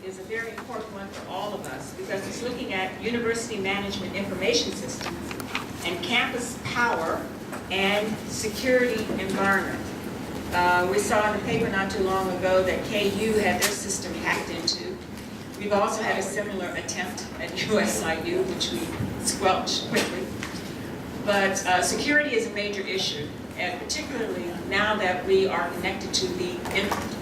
is a very important one for all of us because it's looking at university management information systems and campus power and security environment. We saw in the paper not too long ago that KU had their system hacked into. We've also had a similar attempt at USIU, which we squelched quickly. But security is a major issue, and particularly now that we are connected to the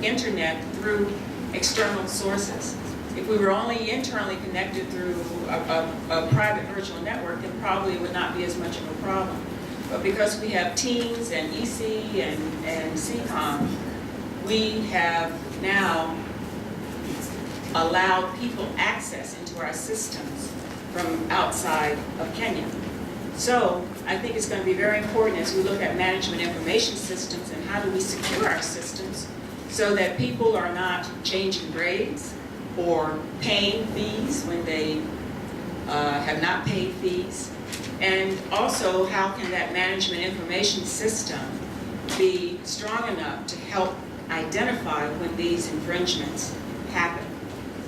internet through external sources. If we were only internally connected through a private virtual network, then probably it would not be as much of a problem. But because we have Teams and EC and CCOM, we have now allowed people access into our systems from outside of Kenya. So I think it's going to be very important as we look at management information systems and how do we secure our systems so that people are not changing grades or paying fees when they have not paid fees. And also, how can that management information system be strong enough to help identify when these infringements happen?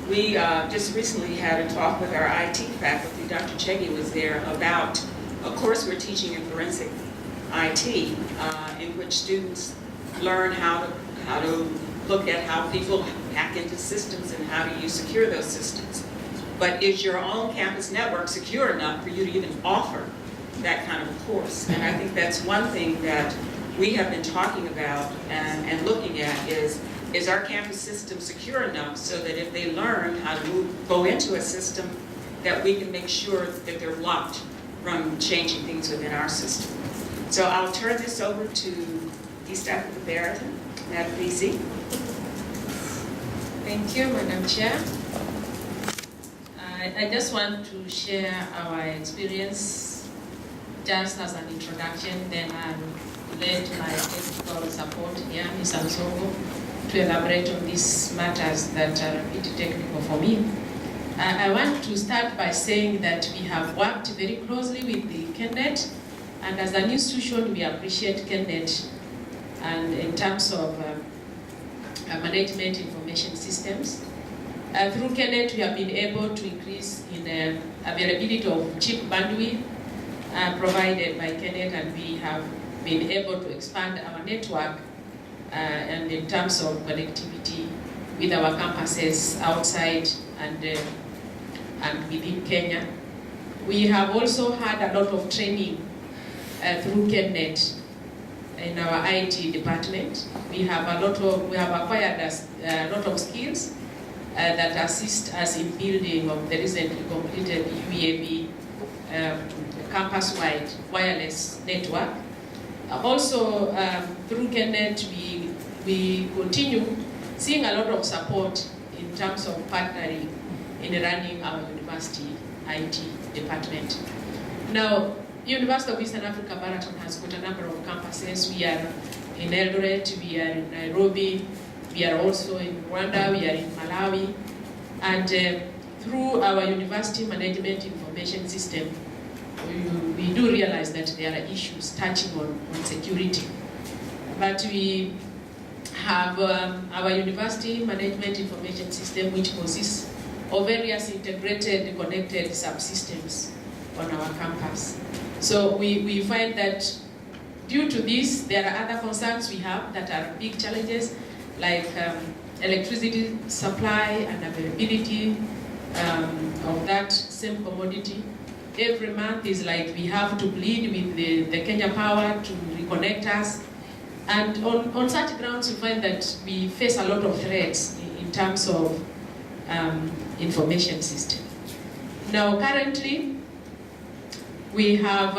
We just recently had a talk with our IT faculty, Dr. Chegi was there, about a course we're teaching in forensic IT, in which students learn how to look at how people hack into systems and how do you secure those systems. But is your own campus network secure enough for you to even offer that kind of a course? And I think that's one thing that we have been talking about and looking at is our campus system secure enough so that if they learn how to go into a system, that we can make sure that they're blocked from changing things within our system. So I'll turn this over to East Africa Barrington, Madam PC. Thank you, Madam Chair. I just want to share our experience just as an introduction, then I'll let my technical support here, Ms. Ansongo, to elaborate on these matters that are a bit technical for me. I want to start by saying that we have worked very closely with the KENET, and as an institution we appreciate KENET and in terms of management information systems. Through KENET, we have been able to increase in availability of cheap bandwidth provided by KENET, and we have been able to expand our network and in terms of connectivity with our campuses outside and within Kenya. We have also had a lot of training through KENET in our IT department. We have acquired a lot of skills that assist us in building of the recently completed UAV campus-wide wireless network. Also, through KENET, we continue seeing a lot of support in terms of partnering in running our university IT department. Now, University of Eastern Africa Baraton has got a number of campuses. We are in Eldoret, we are in Nairobi, we are also in Rwanda, we are in Malawi, and through our university management information system, we do realize that there are issues touching on security. But we have our university management information system, which consists of various integrated, connected subsystems on our campus. So we find that due to this, there are other concerns we have that are big challenges, like electricity supply and availability of that same commodity. Every month is like we have to plead with the Kenya Power to reconnect us. And on such grounds, we find that we face a lot of threats in terms of information system. Now, currently, we have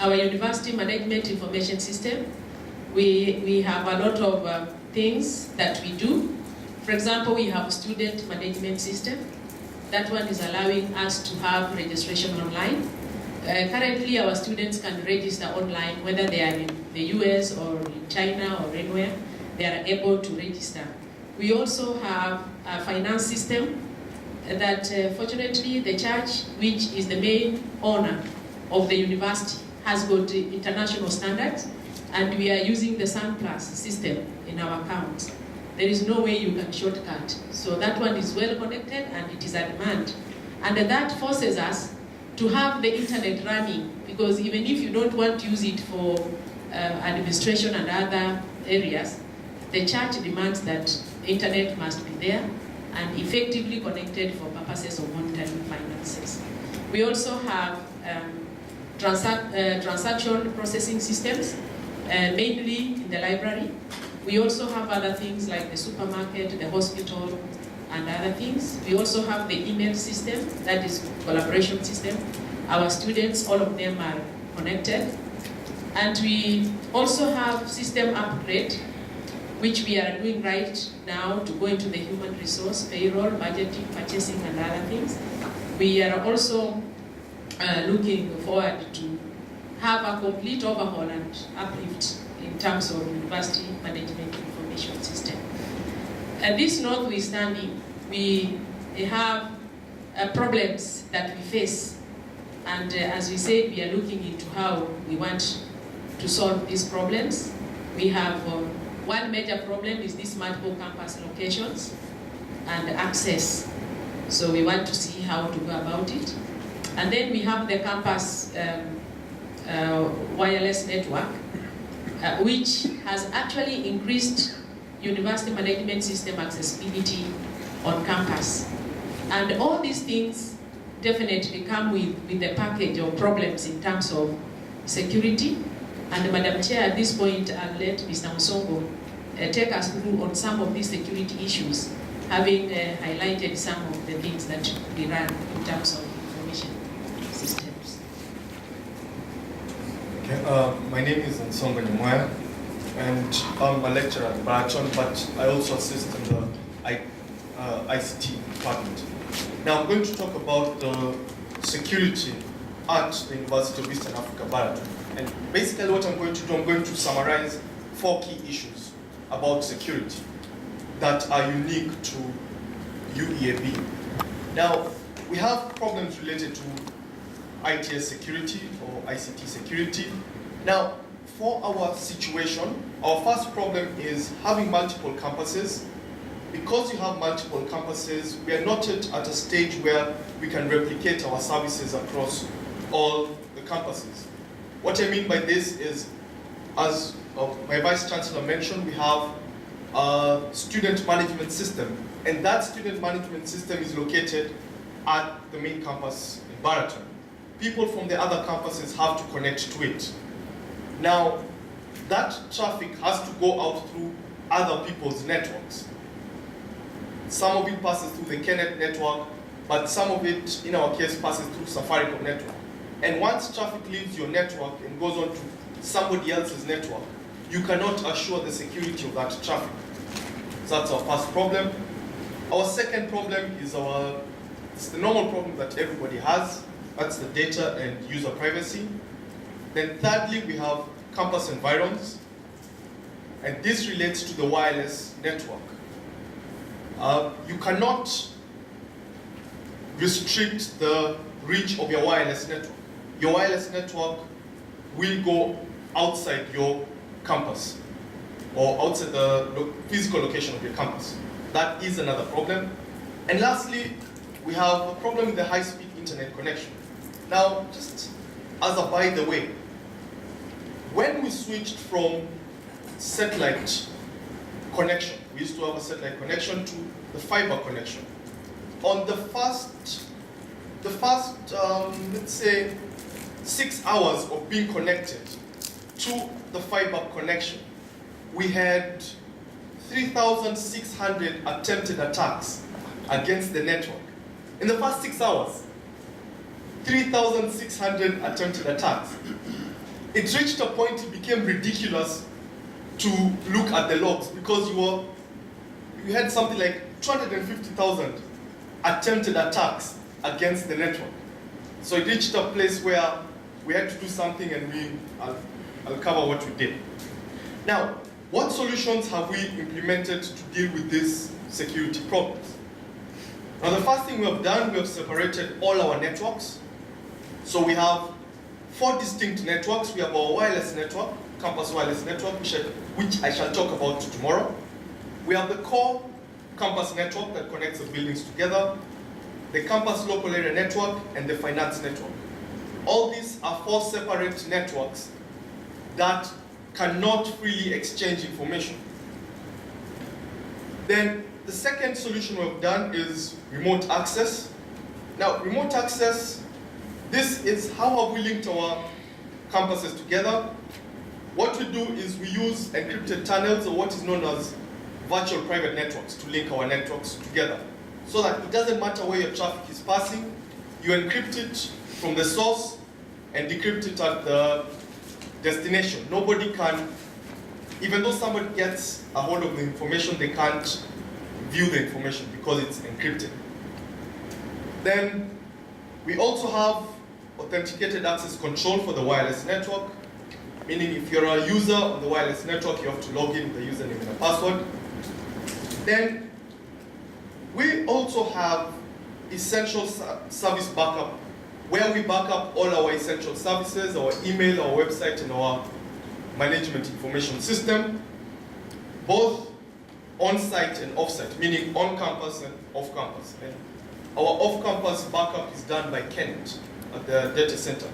our university management information system. We have a lot of things that we do. For example, we have a student management system. That one is allowing us to have registration online. Currently, our students can register online, whether they are in the US or in China or anywhere, they are able to register. We also have a finance system that fortunately the church, which is the main owner of the university, has got international standards, and we are using the SunPlus system in our accounts. there is no way you can shortcut. So that one is well connected and it is a demand. And that forces us to have the internet running, because even if you don't want to use it for administration and other areas, the church demands that internet must be there and effectively connected for purposes of monitoring finances. We also have transaction processing systems, mainly in the library. We also have other things like the supermarket, the hospital, and other things. We also have the email system, that is collaboration system. Our students, all of them are connected. And we also have system upgrade, which we are doing right now to go into the human resource, payroll, budgeting, purchasing, and other things. We are also looking forward to have a complete overhaul and uplift in terms of university management information system. And this notwithstanding, we have problems that we face. And as we said, we are looking into how we want to solve these problems. We have one major problem is these multiple campus locations and access. So we want to see how to go about it. And then we have the campus wireless network, which has actually increased university management system accessibility on campus. And all these things definitely come with the package of problems in terms of security. And Madam Chair, at this point, I'll let Mr. Musongo take us through on some of these security issues, having highlighted some of the things that we run in terms of information systems. Okay, my name is Nsongo Nyamwaya, and I'm a lecturer at Barton, but I also assist in the ICT department. Now I'm going to talk about the security at the University of Eastern Africa, Barton. And basically what I'm going to do, I'm going to summarize 4 key issues about security that are unique to UEAB. Now, we have problems related to ITS security or ICT security. Now, for our situation, our first problem is having multiple campuses. Because you have multiple campuses, we are not yet at a stage where we can replicate our services across all the campuses. What I mean by this is, as my Vice Chancellor mentioned, we have a student management system, and that student management system is located at the main campus in Barton. People from the other campuses have to connect to it. Now, that traffic has to go out through other people's networks. Some of it passes through the KENET network, but some of it, in our case, passes through Safaricom network. And once traffic leaves your network and goes on to somebody else's network, you cannot assure the security of that traffic. So that's our first problem. Our second problem is it's the normal problem that everybody has. That's the data and user privacy. Then thirdly, we have campus environs. And this relates to the wireless network. You cannot restrict the reach of your wireless network. Your wireless network will go outside your campus or outside the physical location of your campus. That is another problem. And lastly, we have a problem with the high-speed internet connection. Now, just as a by the way, when we switched from satellite connection, we used to have a satellite connection to the fiber connection. On the first let's say 6 hours of being connected to the fiber connection, we had 3,600 attempted attacks against the network. In the first 6 hours, 3,600 attempted attacks. It reached a point it became ridiculous to look at the logs because you had something like 250,000 attempted attacks against the network. So it reached a place where we had to do something, and I'll cover what we did. Now, what solutions have we implemented to deal with these security problems? Now, the first thing we have done, we have separated all our networks. So we have 4 distinct networks. We have our wireless network, campus wireless network, which I shall talk about tomorrow. We have the core campus network that connects the buildings together, the campus local area network, and the finance network. All these are 4 separate networks that cannot freely exchange information. Then the second solution we've done is remote access. Now, remote access, this is how have we linked our campuses together. What we do is we use encrypted tunnels, or what is known as virtual private networks, to link our networks together. So that it doesn't matter where your traffic is passing, you encrypt it from the source and decrypt it at the destination. Nobody can, even though somebody gets a hold of the information, they can't view the information because it's encrypted. Then we also have authenticated access control for the wireless network, meaning if you're a user on the wireless network, you have to log in with the username and a password. Then we also have essential service backup, where we back up all our essential services, our email, our website, and our management information system, both on-site and off-site, meaning on campus and off campus. And our off-campus backup is done by KENET at the data center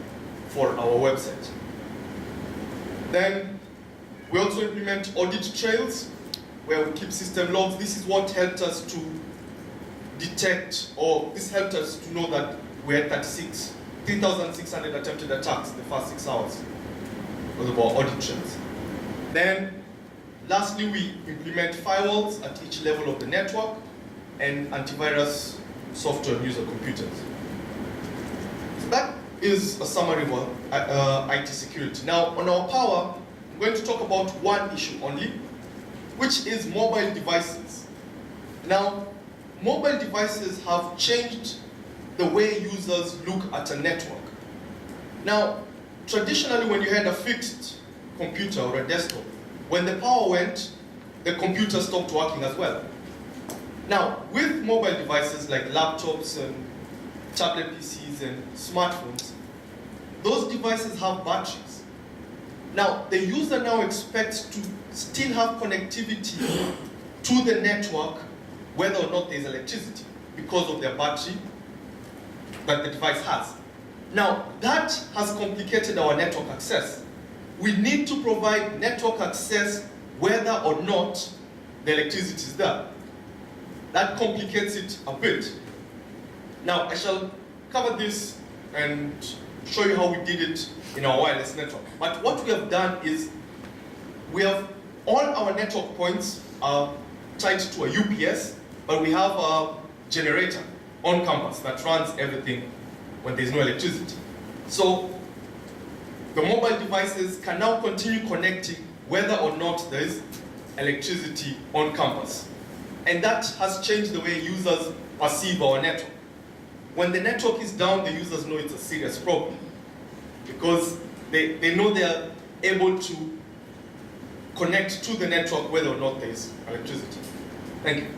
for our website. Then we also implement audit trails where we keep system logs. This is what helped us to detect, or this helped us to know that we had 3,600 attempted attacks in the first 6 hours because of our audit trails. Then lastly, we implement firewalls at each level of the network and antivirus software on user computers. So that is a summary of IT security. Now, on our power, I'm going to talk about one issue only, which is mobile devices. Now, mobile devices have changed the way users look at a network. Now, traditionally, when you had a fixed computer or a desktop, when the power went, the computer stopped working as well. Now, with mobile devices like laptops and tablet PCs and smartphones, those devices have batteries. Now, the user now expects to still have connectivity to the network whether or not there's electricity because of their battery that the device has. Now, that has complicated our network access. We need to provide network access whether or not the electricity is there. That complicates it a bit. Now, I shall cover this and show you how we did it in our wireless network. But what we have done is, we have all our network points are tied to a UPS, but we have a generator on campus that runs everything when there's no electricity. So the mobile devices can now continue connecting whether or not there is electricity on campus. And that has changed the way users perceive our network. When the network is down, the users know it's a serious problem because they know they are able to connect to the network whether or not there is electricity. Thank you.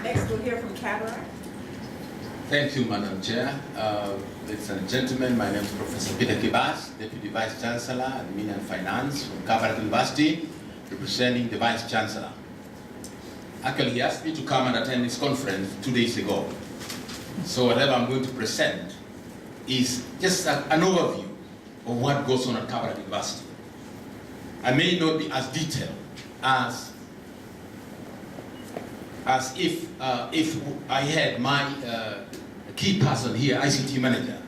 Next, we'll hear from Cataract. Thank you, Madam Chair. Ladies and gentlemen, my name is Professor Peter Kibas, Deputy Vice Chancellor, Admin and Finance from Kabarak University, representing the Vice Chancellor. Actually, he asked me to come and attend this conference 2 days ago. So whatever I'm going to present is just an overview of what goes on at Kabarak University. I may not be as detailed as if I had my key person here, ICT manager,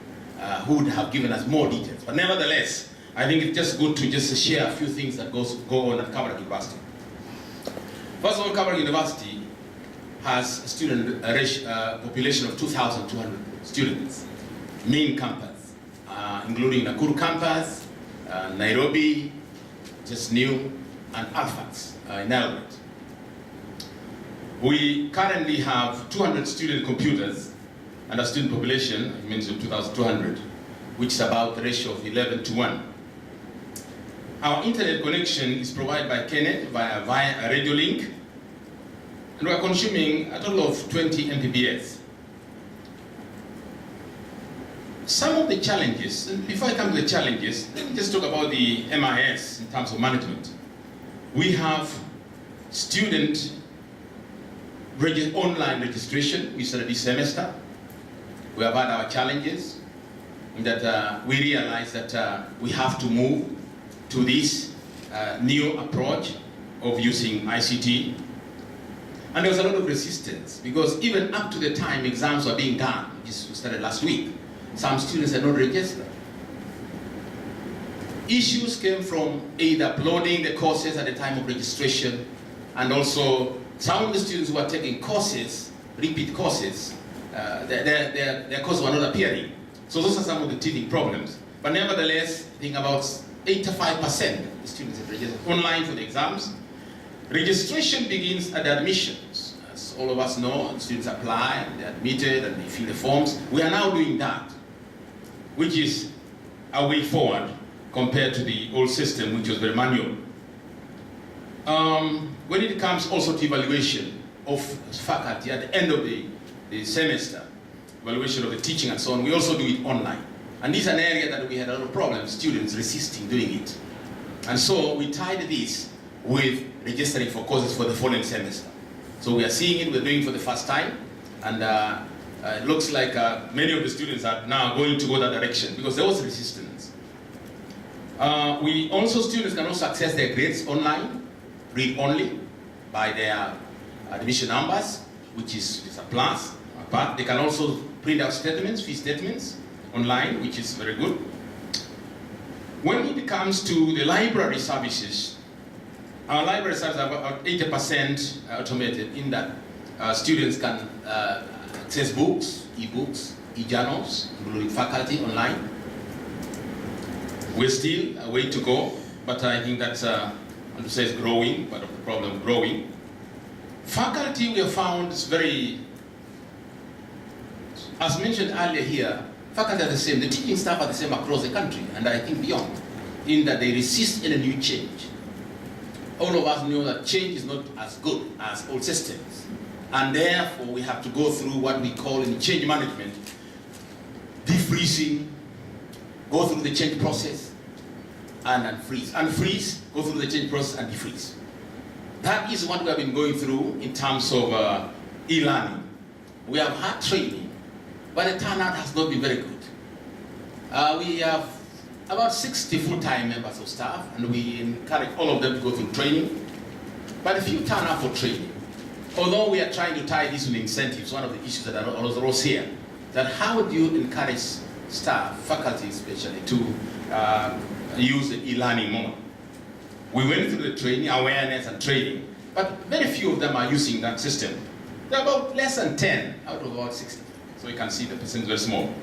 who would have given us more details. But nevertheless, I think it's just good to just share a few things that go on at Kabarak University. First of all, Kabarak University has a student population of 2,200 students, main campus, including Nakuru campus, Nairobi, just new, and Alphas in Eldoret. We currently have 200 student computers and a student population, I mentioned 2,200, which is about the ratio of 11:1. Our internet connection is provided by KENET via a radio link, and we are consuming a total of 20 Mbps. some of the challenges, and before I come to the challenges, let me just talk about the MIS in terms of management. We have student online registration. We started this semester. We have had our challenges in that we realize that we have to move to this new approach of using ICT. And there was a lot of resistance because even up to the time exams were being done, which started last week, some students had not registered. Issues came from either uploading the courses at the time of registration, and also some of the students who were taking courses, repeat courses, their courses were not appearing. So those are some of the teething problems. But nevertheless, I think about 85% of the students have registered online for the exams. Registration begins at the admissions. As all of us know, students apply, and they're admitted, and they fill the forms. We are now doing that, which is a way forward compared to the old system, which was very manual. When it comes also to evaluation of faculty at the end of the semester, evaluation of the teaching and so on, we also do it online. And this is an area that we had a lot of problems, students resisting doing it. And so we tied this with registering for courses for the following semester. So we are seeing it, we're doing it for the first time, and it looks like many of the students are now going to go that direction because there was resistance. Students can also access their grades online, read only, by their admission numbers, which is a plus. But they can also print out statements, fee statements, online, which is very good. When it comes to the library services, our library services are about 80% automated in that students can access books, e-books, e-journals, including faculty online. We're still a way to go, but I think that's, I want to say it's growing, part of the problem growing. Faculty we have found is very, as mentioned earlier here, faculty are the same, the teaching staff are the same across the country, and I think beyond, in that they resist any new change. All of us know that change is not as good as old systems, and therefore we have to go through what we call in change management, defreezing, go through the change process, and unfreeze. Unfreeze, go through the change process, and defreeze. That is what we have been going through in terms of e-learning. We have had training, but the turnout has not been very good. We have about 60 full-time members of staff, and we encourage all of them to go through training, but a few turn up for training. Although we are trying to tie this with incentives, one of the issues that arose here, that how do you encourage staff, faculty especially, to use the e-learning more? We went through the training, awareness and training, but very few of them are using that system. They're about less than 10 out of about 60. So you can see the percent is very small.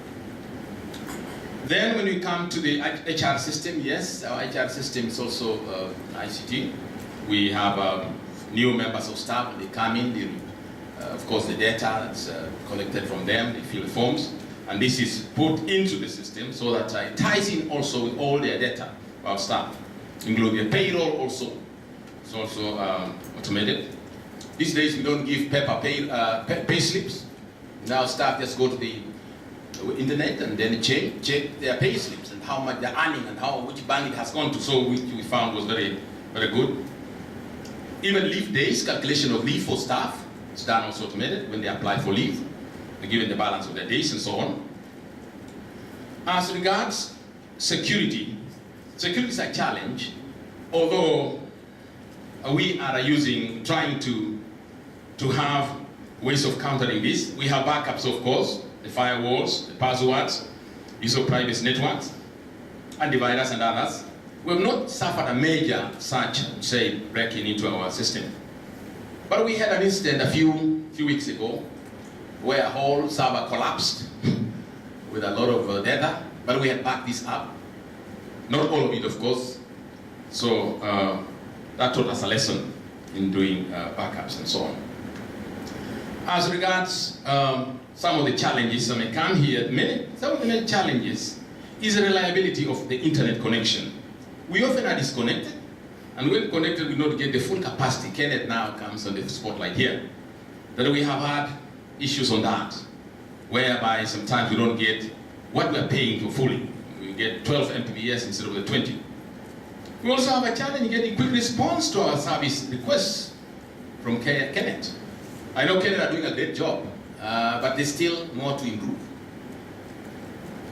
Then when we come to the HR system, yes, our HR system is also ICT. We have new members of staff, when they come in, of course the data that's collected from them, they fill the forms, and this is put into the system so that it ties in also with all their data about staff, including the payroll also. It's also automated. These days we don't give paper pay slips. Now staff just go to the internet and then check their pay slips and how much they're earning and which bank it has gone to. So which we found was very, very good. Even leave days, calculation of leave for staff, it's done also automated when they apply for leave. They're given the balance of their days and so on. As regards security, security is a challenge, although we are trying to have ways of countering this. We have backups, of course, the firewalls, the passwords, use of private networks, antivirus and others. We have not suffered a major such, say, breaking into our system. But we had an incident a few weeks ago where a whole server collapsed with a lot of data, but we had backed this up. Not all of it, of course. So that taught us a lesson in doing backups and so on. As regards some of the challenges that may come here, some of the main challenges is the reliability of the internet connection. We often are disconnected, and when connected we don't get the full capacity. KENET now comes on the spotlight here. That we have had issues on that, whereby sometimes we don't get what we're paying for fully. We get 12 Mbps instead of the 20. We also have a challenge in getting quick response to our service requests from KENET. I know KENET are doing a great job, but there's still more to improve.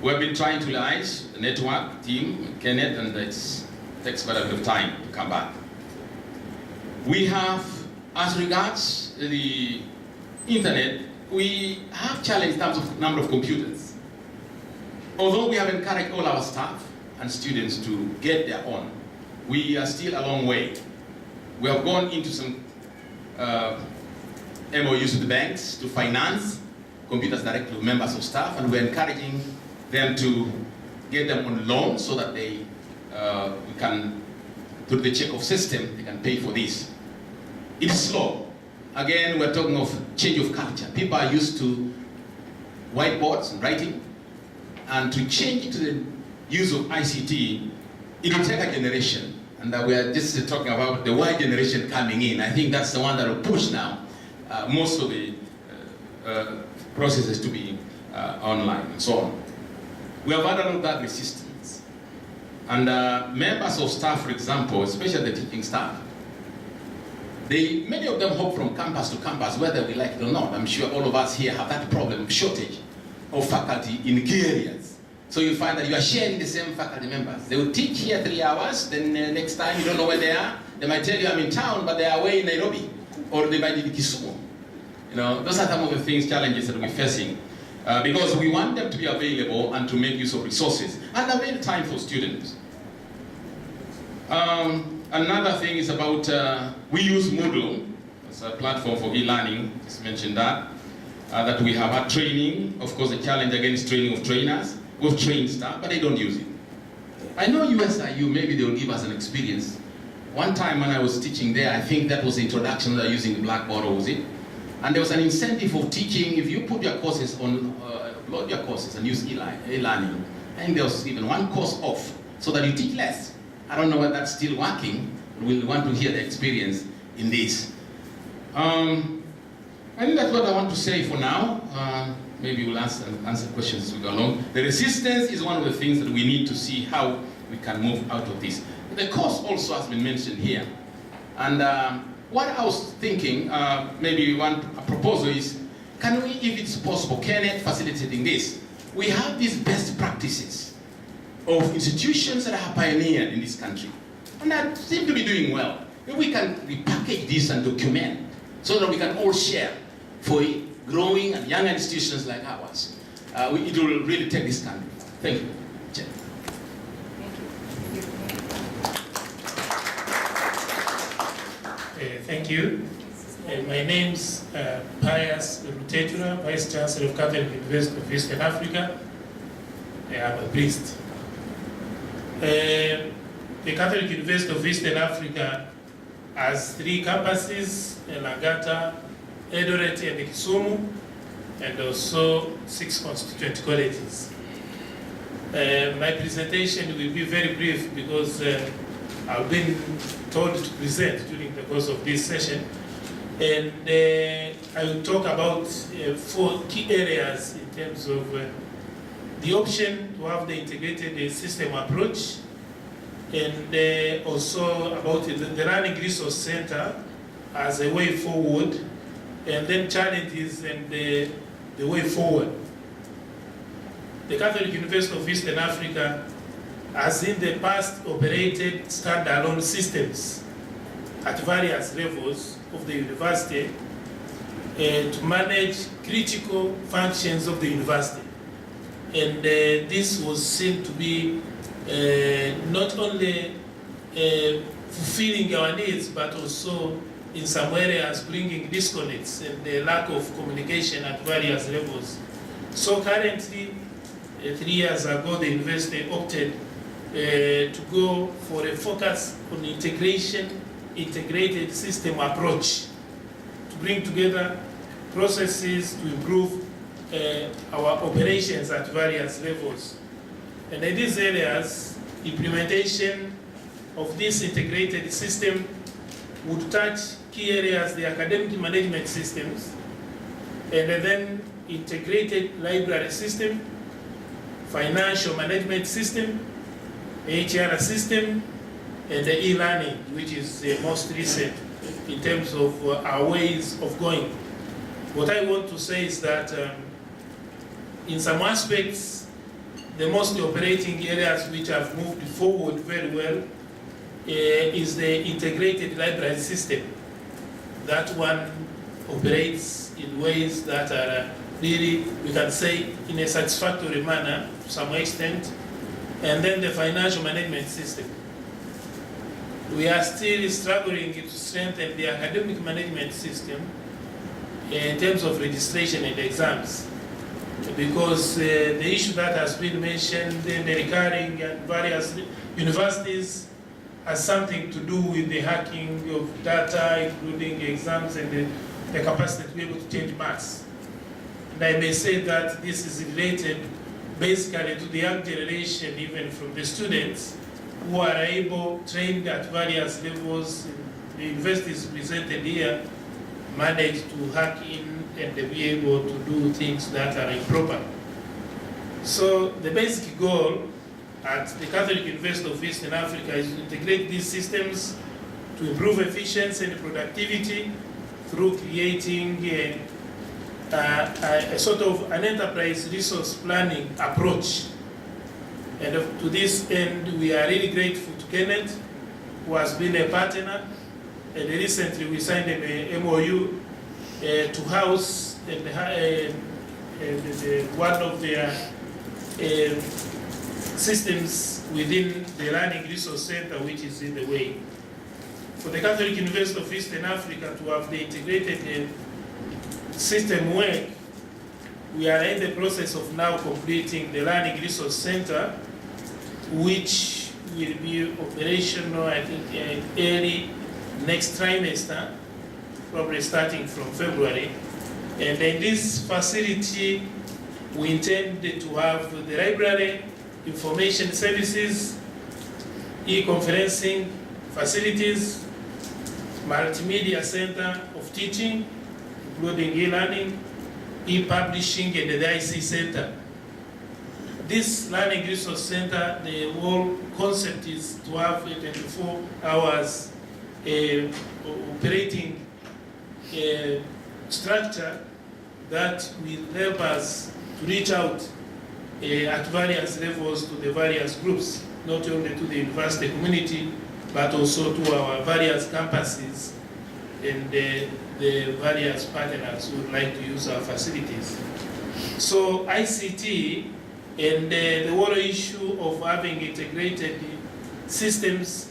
We've been trying to liaise the network team, KENET, and it takes quite a bit of time to come back. We have, as regards the internet, we have challenged in terms of number of computers. Although we have encouraged all our staff and students to get their own, we are still a long way. We have gone into some MOUs with the banks to finance computers directly to members of staff, and we're encouraging them to get them on loan so that they we can, through the check-off system, they can pay for this. It's slow. Again, we're talking of change of culture. People are used to whiteboards and writing, and to change it to the use of ICT, it will take a generation. And we are just talking about the Y generation coming in. I think that's the one that will push now most of the processes to be online and so on. We have had a lot of that resistance. And members of staff, for example, especially the teaching staff, many of them hop from campus to campus, whether we like it or not. I'm sure all of us here have that problem, shortage of faculty in key areas. So you find that you are sharing the same faculty members. They will teach here 3 hours, then next time you don't know where they are. They might tell you I'm in town, but they are away in Nairobi, or they might be in Kisumu. You know, those are some of the things, challenges that we're facing, because we want them to be available and to make use of resources and avail time for students. Another thing is about, we use Moodle as a platform for e-learning, just mentioned that we have had training. Of course, the challenge again is training of trainers. We've trained staff, but they don't use it. I know USIU, maybe they will give us an experience. One time when I was teaching there, I think that was the introduction to using the Blackboard, or was it? And there was an incentive of teaching, if you put your courses on, upload your courses and use e-learning, I think there was even one course off, so that you teach less. I don't know whether that's still working. We'll want to hear the experience in this. I think that's what I want to say for now. Maybe we'll answer questions as we go along. The resistance is one of the things that we need to see how we can move out of this. The cost also has been mentioned here. And what I was thinking, maybe a proposal is, can we, if it's possible, KENET facilitating this, we have these best practices of institutions that are pioneered in this country, and that seem to be doing well. If we can repackage this and document, so that we can all share for growing and young institutions like ours, it will really take this country. Thank you. Chair. Thank you. My name's Pius Rutetura, Vice Chancellor of Catholic University of Eastern Africa. I am a priest. The Catholic University of Eastern Africa has 3 campuses, Langata, Eldoret and Kisumu, and also 6 constituent colleges. My presentation will be very brief because I've been told to present during the course of this session. And I will talk about 4 key areas in terms of the option to have the integrated system approach, and also about the Learning Resource Center as a way forward, and then challenges and the way forward. The Catholic University of Eastern Africa has in the past operated standalone systems at various levels of the university to manage critical functions of the university. And this was seen to be not only fulfilling our needs, but also in some areas bringing disconnects and the lack of communication at various levels. So currently, 3 years ago, the university opted to go for a focus on integrated system approach to bring together processes to improve our operations at various levels. And in these areas, implementation of this integrated system would touch key areas, the academic management systems, and then integrated library system, financial management system, HR system, and the e-learning, which is the most recent in terms of our ways of going. What I want to say is that in some aspects, the most operating areas which have moved forward very well is the integrated library system. That one operates in ways that are really, we can say, in a satisfactory manner to some extent. And then the financial management system. We are still struggling to strengthen the academic management system in terms of registration and exams, because the issue that has been mentioned in the recurring at various universities has something to do with the hacking of data, including exams and the capacity to be able to change marks. And I may say that this is related basically to the young generation, even from the students who are able, trained at various levels, the universities presented here, manage to hack in and be able to do things that are improper. So the basic goal at the Catholic University of Eastern Africa is to integrate these systems to improve efficiency and productivity through creating a sort of an enterprise resource planning approach. And to this end, we are really grateful to KENET, who has been a partner. And recently we signed an MOU to house one of their systems within the Learning Resource Center, which is in the way. For the Catholic University of Eastern Africa to have the integrated system work, we are in the process of now completing the Learning Resource Center, which will be operational, I think, early next trimester, probably starting from February. And in this facility, we intend to have the library, information services, e-conferencing facilities, multimedia center of teaching, including e-learning, e-publishing, and the IC center. This Learning Resource Center, the whole concept is to have a 24 hours operating structure that will help us to reach out at various levels to the various groups, not only to the university community, but also to our various campuses and the various partners who would like to use our facilities. So ICT and the whole issue of having integrated systems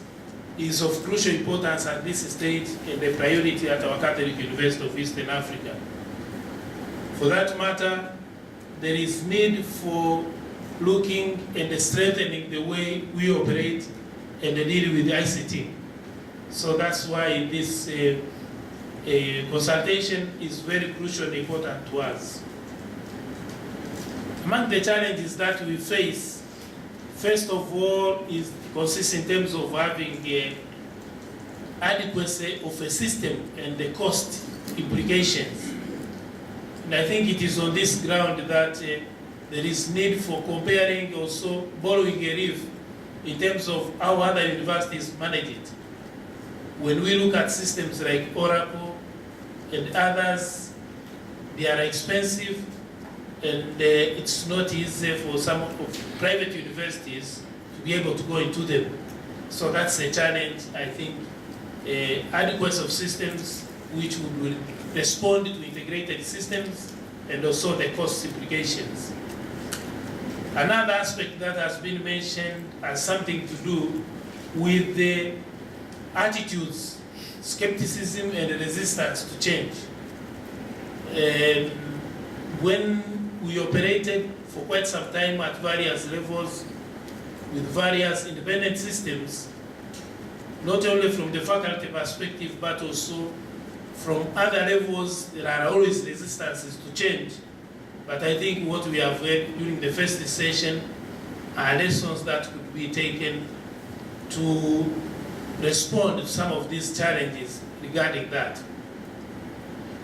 is of crucial importance at this stage and a priority at our Catholic University of Eastern Africa. For that matter, there is need for looking and strengthening the way we operate and deal with ICT. So that's why this consultation is very crucial and important to us. Among the challenges that we face, first of all, consists in terms of having adequacy of a system and the cost implications. And I think it is on this ground that there is need for comparing, also borrowing a riff in terms of how other universities manage it. When we look at systems like Oracle and others, they are expensive, and it's not easy for some of private universities to be able to go into them. So that's a challenge, I think, adequacy of systems which will respond to integrated systems and also the cost implications. Another aspect that has been mentioned has something to do with the attitudes, skepticism and resistance to change. When we operated for quite some time at various levels with various independent systems, not only from the faculty perspective, but also from other levels, there are always resistances to change. But I think what we have heard during the first session are lessons that could be taken to respond to some of these challenges regarding that.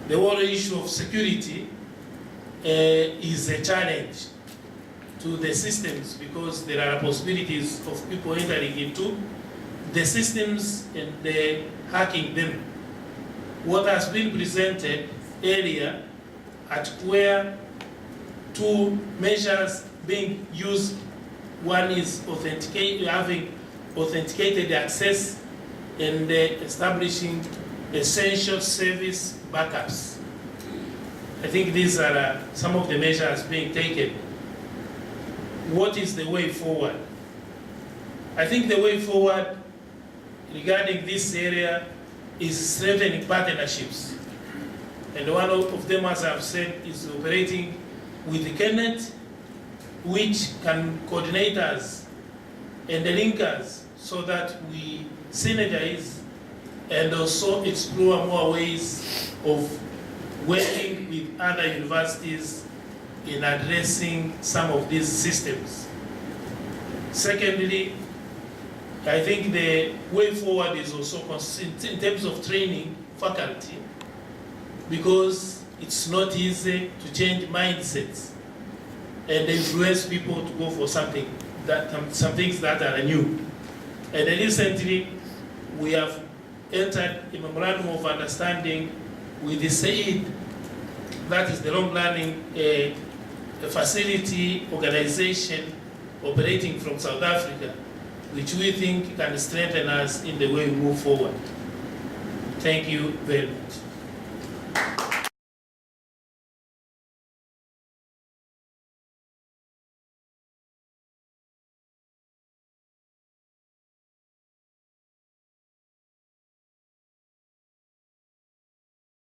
The whole issue of security is a challenge to the systems, because there are possibilities of people entering into the systems and hacking them. What has been presented earlier at where two measures being used, one is having authenticated access and establishing essential service backups. I think these are some of the measures being taken. What is the way forward? I think the way forward regarding this area is strengthening partnerships. And one of them, as I've said, is operating with the KENET, which can coordinate us and link us so that we synergize and also explore more ways of working with other universities in addressing some of these systems. Secondly, I think the way forward is also in terms of training faculty, because it's not easy to change mindsets and influence people to go for some things that are new. And recently, we have entered a memorandum of understanding with the SAID, that is the long-running facility organization operating from South Africa, which we think can strengthen us in the way we move forward. Thank you very much.